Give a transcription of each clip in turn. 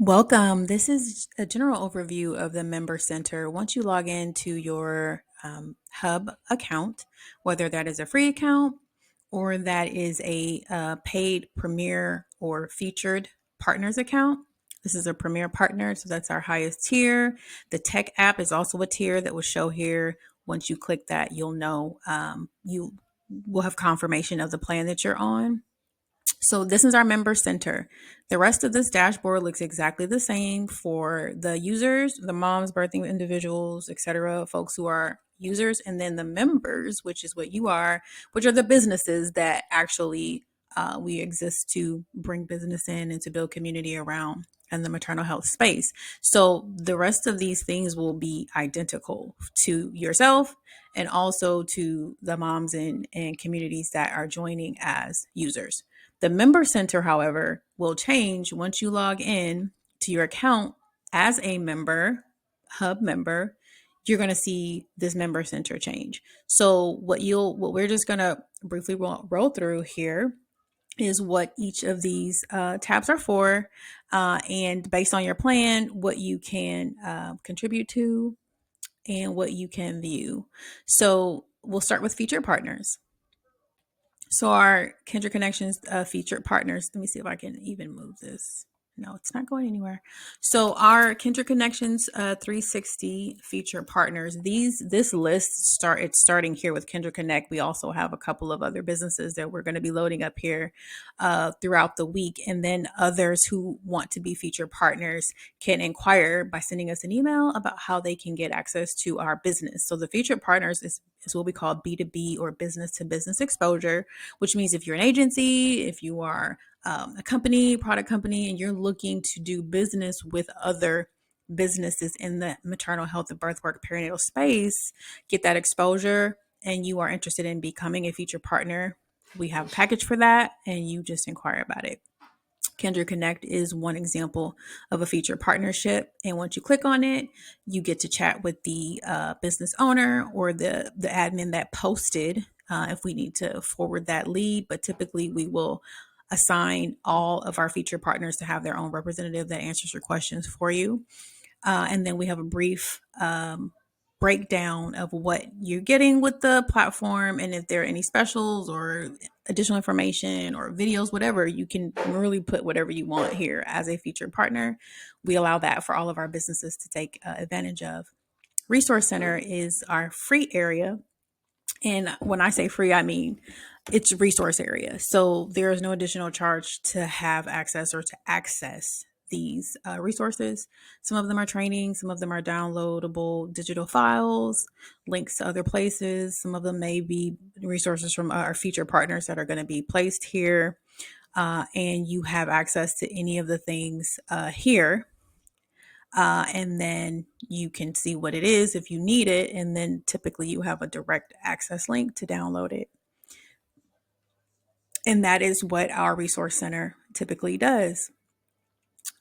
Welcome. This is a general overview of the Member Center. Once you log into your Hub account, whether that is a free account or that is a paid Premier or featured partners account, this is a Premier partner, so that's our highest tier. The tech app is also a tier that will show here. Once you click that, you'll know you will have confirmation of the plan that you're on. So this is our member center. The rest of this dashboard looks exactly the same for the users, the moms, birthing individuals, etc., folks who are users, and then the members, which is what you are, which are the businesses that actually we exist to bring business in and to build community around in the maternal health space. So the rest of these things will be identical to yourself and also to the moms and communities that are joining as users. The member center, however, will change once you log in to your account as a member, hub member. You're going to see this member center change. So what we're just going to briefly roll through here is what each of these tabs are for, and based on your plan, what you can contribute to and what you can view. So we'll start with featured partners. So our Kindred Connections featured partners. Let me see if I can even move this. No, it's not going anywhere. So our Kindred Connections 360 featured partners. This list it's starting here with Kindred Connect. We also have a couple of other businesses that we're going to be loading up here throughout the week, and then others who want to be featured partners can inquire by sending us an email about how they can get access to our business. So the featured partners is what we call B2B or business to business exposure, which means if you're an agency, if you are a company, product company, and you're looking to do business with other businesses in the maternal health and birth work perinatal space, get that exposure, and you are interested in becoming a featured partner, we have a package for that, and you just inquire about it. Kindred Connect is one example of a featured partnership. And once you click on it, you get to chat with the business owner or the admin that posted if we need to forward that lead. But typically, we will assign all of our featured partners to have their own representative that answers your questions for you. And then we have a brief breakdown of what you're getting with the platform, and if there are any specials or additional information or videos, whatever, you can really put whatever you want here as a featured partner. We allow that for all of our businesses to take advantage of. Resource Center is our free area. And when I say free, I mean it's a resource area. So there is no additional charge to have access or to access these resources. Some of them are training, some of them are downloadable digital files, links to other places. Some of them may be resources from our featured partners that are going to be placed here. And you have access to any of the things here, and then you can see what it is if you need it. And then typically you have a direct access link to download it. And that is what our resource center typically does.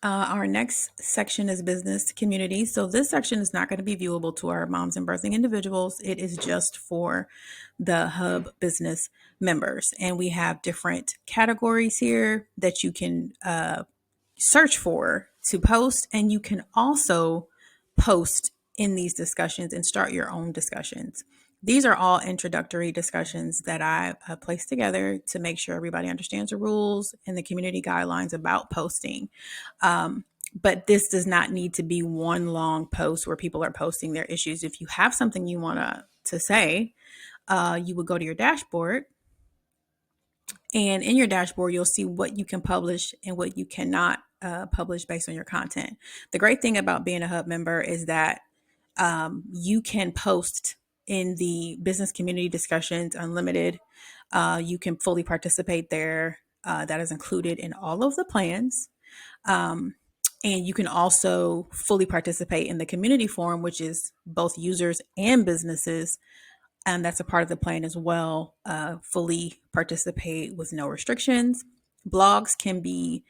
Our next section is business community. So this section is not going to be viewable to our moms and birthing individuals. It is just for the hub business members. And we have different categories here that you can search for to post, and you can also post in these discussions and start your own discussions. These are all introductory discussions that I placed together to make sure everybody understands the rules and the community guidelines about posting. But this does not need to be one long post where people are posting their issues. If you have something you want to say, you would go to your dashboard, and in your dashboard, you'll see what you can publish and what you cannot publish based on your content. The great thing about being a hub member is that you can post in the business community discussions unlimited. You can fully participate there. That is included in all of the plans. And you can also fully participate in the community forum, which is both users and businesses. And that's a part of the plan as well. Fully participate with no restrictions. Blogs can be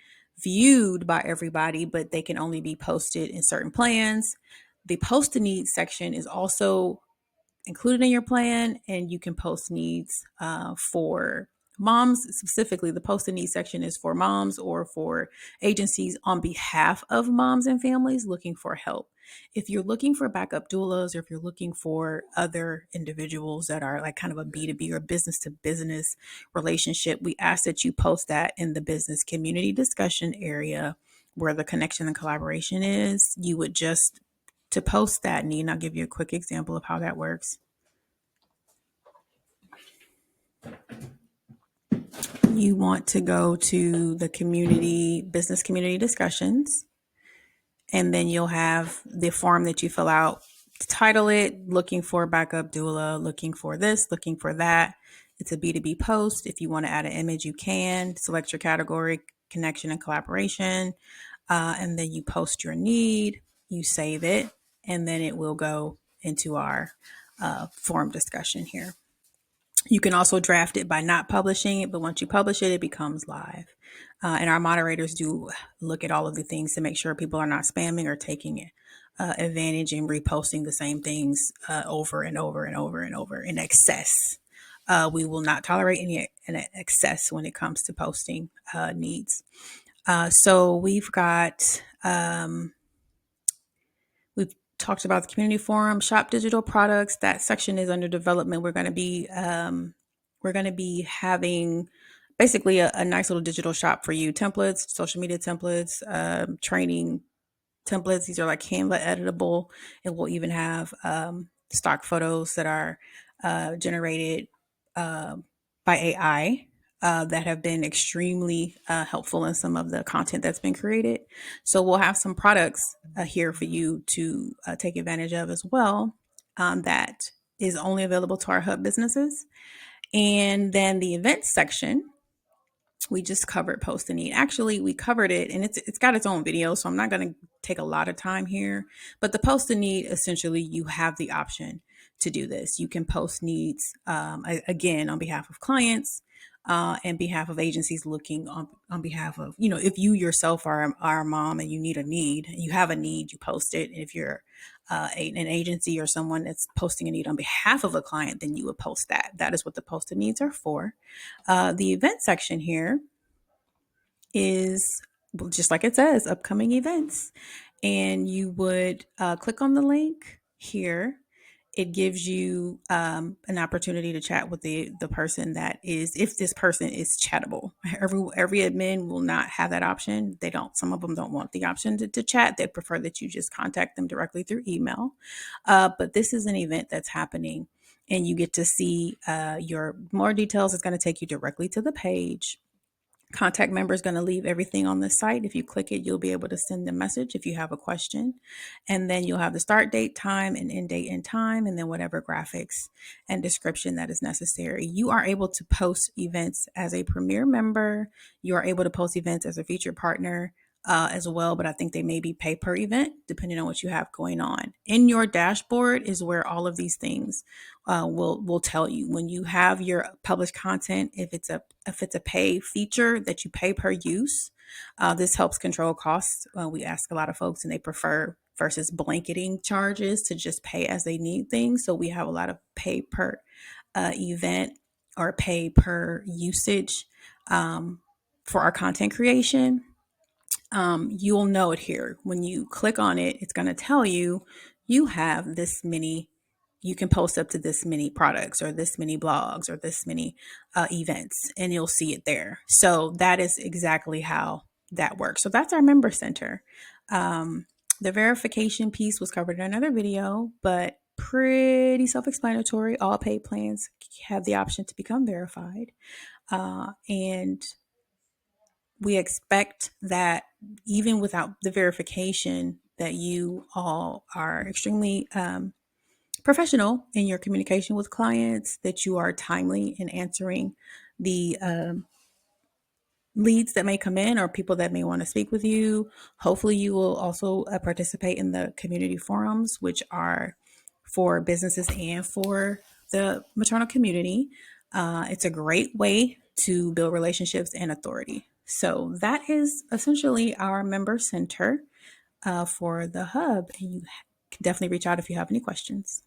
viewed by everybody, but they can only be posted in certain plans. The post a needs section is also included in your plan, and you can post needs for Moms specifically, the post and need section is for moms or for agencies on behalf of moms and families looking for help. If you're looking for backup doulas, or if you're looking for other individuals that are like kind of a B2B or business to business relationship, we ask that you post that in the business community discussion area where the connection and collaboration is. You would just to post that need, and I'll give you a quick example of how that works. You want to go to the community, business community discussions, and then you'll have the form that you fill out. Title it, looking for backup doula, looking for this, looking for that. It's a B2B post. If you want to add an image, you can. Select your category, connection and collaboration, and then you post your need, you save it, and then it will go into our forum discussion here. You can also draft it by not publishing it, but once you publish it, it becomes live. And our moderators do look at all of the things to make sure people are not spamming or taking advantage and reposting the same things over and over and over and over in excess. We will not tolerate any excess when it comes to posting needs. So we've got we've talked about the community forum, shop digital products. That section is under development. We're going to be having basically a nice little digital shop for you. Templates, social media templates, training templates. These are like Canva editable. It will even have stock photos that are generated by AI that have been extremely helpful in some of the content that's been created. So we'll have some products here for you to take advantage of as well that is only available to our hub businesses. And then the events section, we just covered post and need. Actually, we covered it, and it's got its own video, so I'm not going to take a lot of time here. But the post and need, essentially, you have the option to do this. You can post needs again on behalf of clients and behalf of agencies looking on behalf of, if you yourself are a mom and you need a need, you have a need, you post it. And if you're an agency or someone that's posting a need on behalf of a client, then you would post that. That is what the posted needs are for. The event section here is, well, just like it says, upcoming events. And you would click on the link here. It gives you an opportunity to chat with the person that is, if this person is chattable. Every admin will not have that option. They don't. Some of them don't want the option to chat. They prefer that you just contact them directly through email. But this is an event that's happening, and you get to see your more details. It's going to take you directly to the page. Contact member is going to leave everything on the site. If you click it, you'll be able to send a message if you have a question. And then you'll have the start date, time, and end date and time, and then whatever graphics and description that is necessary. You are able to post events as a premier member. You are able to post events as a featured partner as well, but I think they may be pay per event depending on what you have going on. In your dashboard is where all of these things will tell you. When you have your published content, if it's a pay feature that you pay per use, this helps control costs. We ask a lot of folks, and they prefer versus blanketing charges to just pay as they need things. So we have a lot of pay per event or pay per usage for our content creation. You'll know it here. When you click on it, it's going to tell you have this many, you can post up to this many products or this many blogs or this many events, and you'll see it there. So that is exactly how that works. So that's our member center. The verification piece was covered in another video, but pretty self-explanatory. All paid plans have the option to become verified. And we expect that even without the verification, that you all are extremely professional in your communication with clients, that you are timely in answering the leads that may come in or people that may want to speak with you. Hopefully you will also participate in the community forums, which are for businesses and for the maternal community. It's a great way to build relationships and authority. So that is essentially our member center for the hub. And you can definitely reach out if you have any questions.